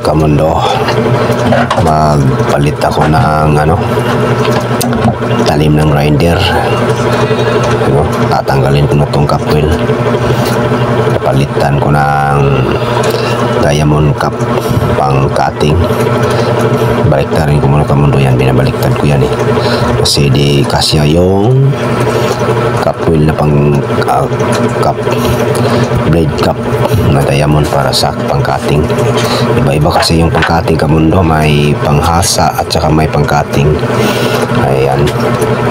kamundo, magpalit ako ng talim ng grinder. Tatanggalin ko na itong cup wheel, palitan ko ng diamond cup pang cutting. Baliktarin ko muna kamundo yan, binabaliktad ko yan kasi di kasya yung cup wheel na pang cup, blade cup na diamond para sa pang cutting. Iba-iba kasi yung pang cutting kamundo, may panghasa at saka may pang cutting. Ayan,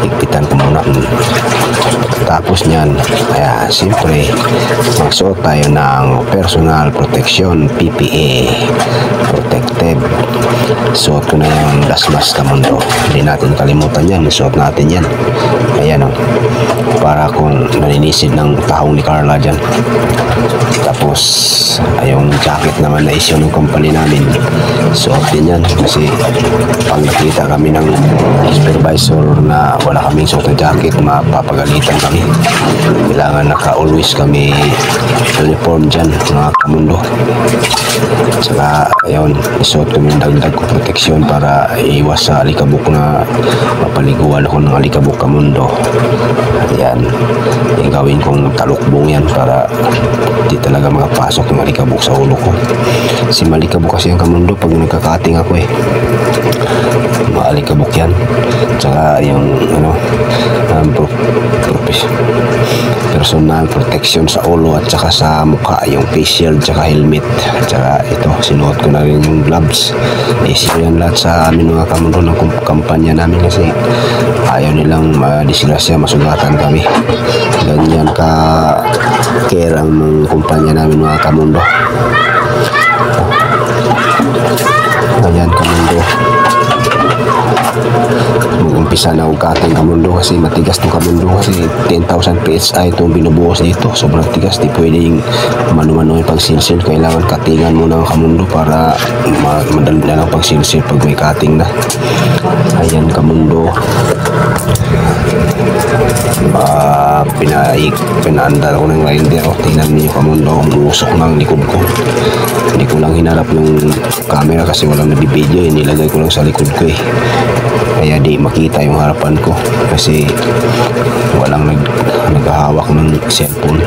higpitan ko muna. Tapos nyan, ayan, siyempre magsuot tayo ng personal protection, PPE protective. Suot ko na yung dasmas kamundo, hindi natin kalimutan yan, suot natin yan. Ayan para kung naninisid ng tahong ni Carla dyan. Tapos yung jacket naman na issue ng company namin, suot din yan kasi pag nakita kami ng supervisor na wala kaming suot na jacket, mapapagalitan kami. Kailangan naka-always kami uniform dyan mga kamundo. Saka ayun, isuot kami ng dagdag ko proteksyon para iwas sa alikabok na mapaliguan ako ng alikabok kamundo. Ayan, gawin kong talukbong yan para di talaga makapasok yung alikabok sa ulo ko. Kasi malikabok kasi ang kamundo pag nagkakating ako maalikabok yan. Tsaka yung personal protection sa ulo at saka sa mukha, yung face shield tsaka helmet. At saka ito, sinuot ko na rin yung gloves. Isip yan lahat sa amin mga kamundo ng kampanya namin kasi ayaw nilang disgrasya, masugatan kami. Ganyan ka care ang mga kumpanya namin mga kamundo. Ayan kamundo, mag-umpisa na ang cutting kamundo kasi matigas itong kamundo kasi 10,000 PSI itong binubuhos dito. Sobrang tigas, di pwedeng mano-mano yung pag-silsil. Kailangan cuttingan muna ang kamundo para madali na lang pag-silsil pag may cutting na. Ayan kamundo, pinaandar ko ng grinder. Tingnan niyo kamundo, umusok ng likod ko. Hindi ko lang hinarap yung camera kasi walang nabibideo, nilagay ko lang sa likod ko kaya di makita yung harapan ko kasi walang naghahawak ng cellphone.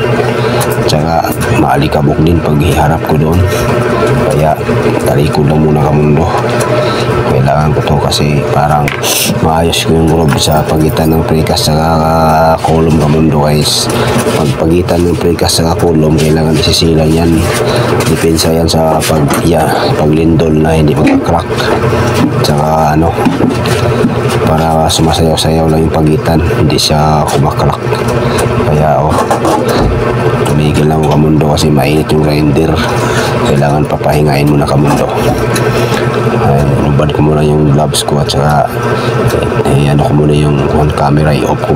Tsaka maalikabok din pag hiharap ko doon, kaya talikod lang muna kamundo. Kailangan ko to kasi parang maayos ko yung rob sa pagitan ng precast sa column kamundo guys. Pag pagitan ng precast sa column, kailangan isisilan yan. Depensa yan sa paglindol na hindi magka-crack. Tsaka para sumasayaw-sayaw lang yung pagitan, hindi siya kumaklak. Kaya tumigil lang kamundo kasi mainit yung grinder. Kailangan papahingain muna kamundo. Nubad ko muna yung gloves ko at saka ko muna yung on camera, i-off ko